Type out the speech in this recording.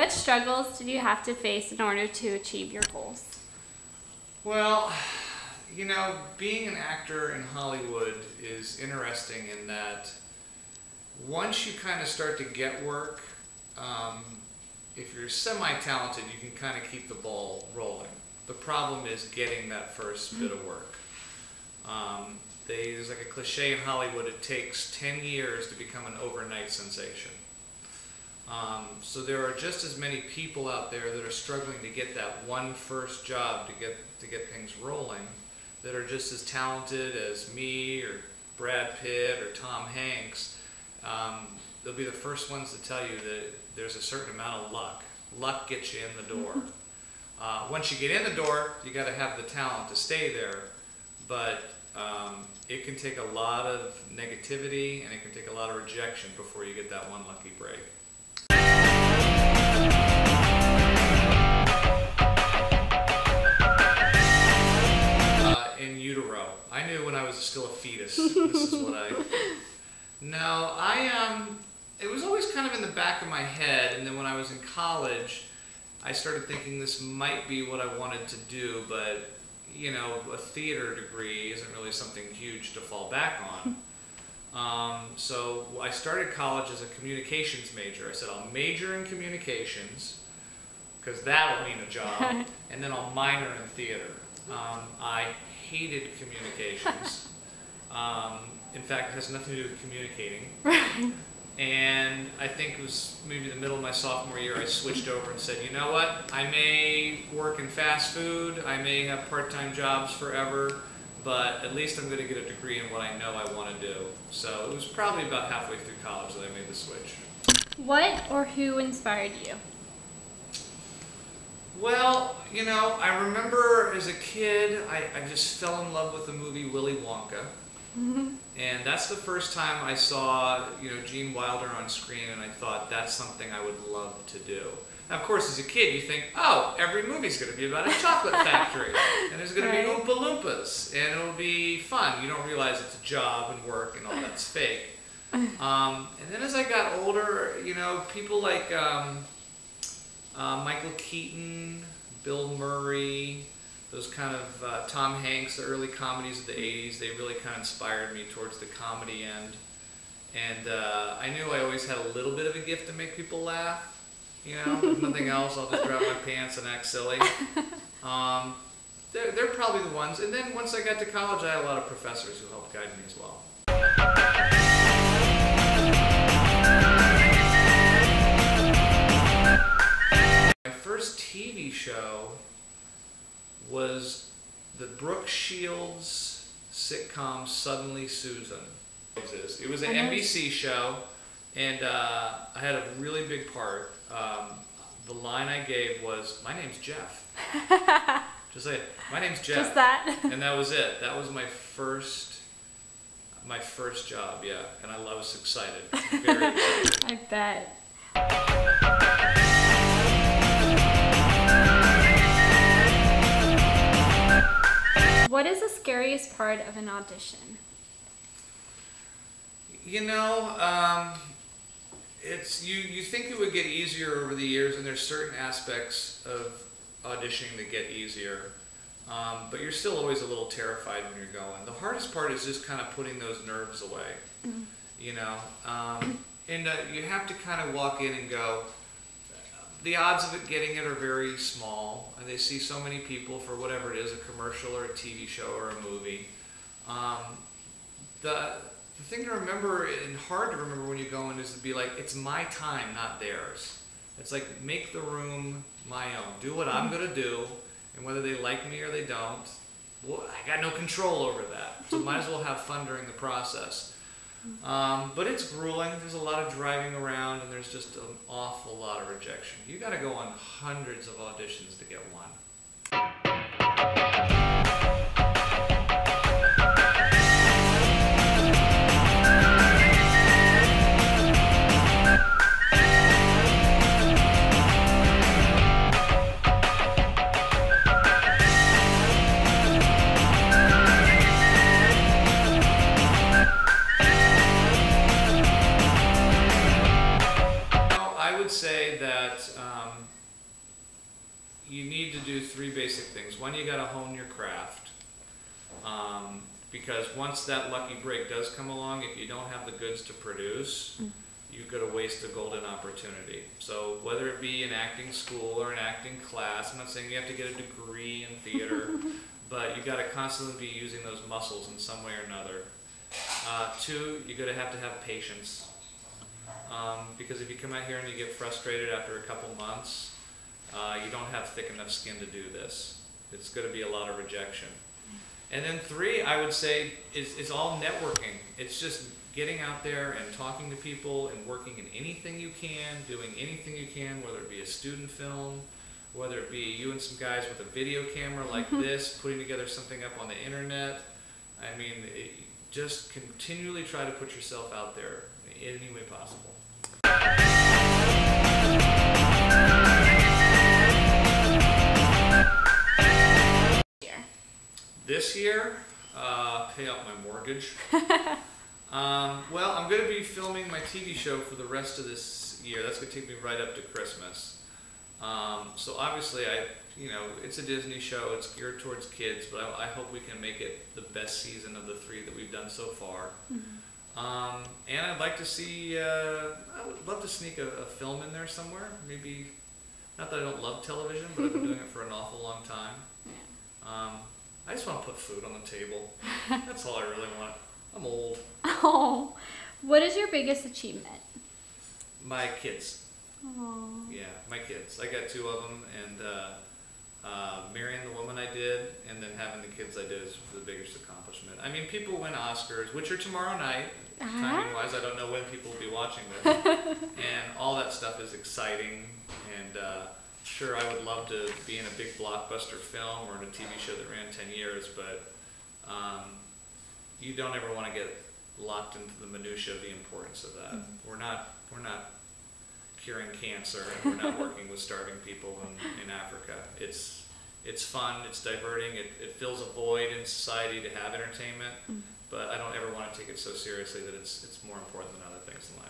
What struggles did you have to face in order to achieve your goals? Well, you know, being an actor in Hollywood is interesting in that once you kind of start to get work, if you're semi-talented, you can kind of keep the ball rolling. The problem is getting that first bit of work. There's like a cliche in Hollywood, it takes 10 years to become an overnight sensation. So there are just as many people out there that are struggling to get that one first job to get things rolling that are just as talented as me or Brad Pitt or Tom Hanks. They'll be the first ones to tell you that there's a certain amount of luck. Luck gets you in the door. Once you get in the door, you got to have the talent to stay there, but it can take a lot of negativity and it can take a lot of rejection before you get that one lucky break. In utero. I knew when I was still a fetus. This is what it was always kind of in the back of my head, and then when I was in college, I started thinking this might be what I wanted to do, but you know, a theater degree isn't really something huge to fall back on. So I started college as a communications major. I said, I'll major in communications, because that'll mean a job, and then I'll minor in theater. I hated communications. In fact, it has nothing to do with communicating. And I think it was maybe the middle of my sophomore year, I switched over and said, you know what, I may work in fast food, I may have part-time jobs forever, but at least I'm going to get a degree in what I know I want to do. So it was probably about halfway through college that I made the switch. What or who inspired you? Well, you know, I remember as a kid, I just fell in love with the movie Willy Wonka. And that's the first time I saw, you know, Gene Wilder on screen, and I thought that's something I would love to do. Now, of course, as a kid, you think, oh, every movie's going to be about a chocolate factory, and there's going to be Oompa Loompas, and it'll be fun. You don't realize it's a job and work and all that's fake. And then as I got older, you know, people like Michael Keaton, Bill Murray, those kind of Tom Hanks, the early comedies of the 80s, they really kind of inspired me towards the comedy end. And I knew I always had a little bit of a gift to make people laugh. You know, if nothing else, I'll just grab my pants and act silly. They're probably the ones. And then once I got to college, I had a lot of professors who helped guide me as well. My first TV show was the Brooke Shields sitcom Suddenly Susan. It was an NBC show, and I had a really big part. The line I gave was, "My name's Jeff." Just say it. My name's Jeff. Just that. And that was it. That was my first job, yeah. And I was excited. Very excited. I bet. What is the scariest part of an audition? You know, it's you think it would get easier over the years, and there's certain aspects of auditioning that get easier, but you're still always a little terrified when you're going. The hardest part is just kind of putting those nerves away, you know, and you have to kind of walk in and go, the odds of it getting it are very small, and they see so many people for whatever it is, a commercial or a TV show or a movie. The thing to remember, and hard to remember when you go in, is to be like, it's my time, not theirs. It's like, make the room my own. Do what I'm going to do, and whether they like me or they don't, well, I got no control over that. So might as well have fun during the process. But it's grueling. There's a lot of driving around, and there's just an awful lot of rejection. You got to go on hundreds of auditions to get one. Say that you need to do three basic things. One, you got to hone your craft, because once that lucky break does come along, if you don't have the goods to produce, you could have wasted a golden opportunity. So whether it be an acting school or an acting class, I'm not saying you have to get a degree in theater, but you got to constantly be using those muscles in some way or another. Two, you're going to have patience, because if you come out here and you get frustrated after a couple months, you don't have thick enough skin to do this. It's going to be a lot of rejection. And then three, I would say, is all networking. It's just getting out there and talking to people and working in anything you can, doing anything you can, whether it be a student film, whether it be you and some guys with a video camera like this, putting together something up on the internet. I mean, just continually try to put yourself out there in any way possible. This year, pay off my mortgage. Well, I'm going to be filming my TV show for the rest of this year. That's going to take me right up to Christmas. So obviously, it's a Disney show. It's geared towards kids, but I hope we can make it the best season of the three that we've done so far. And I'd like to see, I would love to sneak a film in there somewhere. Maybe, not that I don't love television, but I've been doing it for an awful long time. I just want to put food on the table. That's all I really want. I'm old. Oh, what is your biggest achievement? My kids. Aww. Yeah, my kids. I got two of them, and marrying the woman I did, and then having the kids I did is the biggest accomplishment. I mean, people win Oscars, which are tomorrow night. Timing-wise, I don't know when people will be watching this. And all that stuff is exciting, and sure, I would love to be in a big blockbuster film or in a TV show that ran 10 years, but you don't ever want to get locked into the minutia of the importance of that. We're not curing cancer, and we're not working with starving people in Africa. It's fun, it's diverting, it fills a void in society to have entertainment, but I don't ever want to take it so seriously that it's more important than other things in life.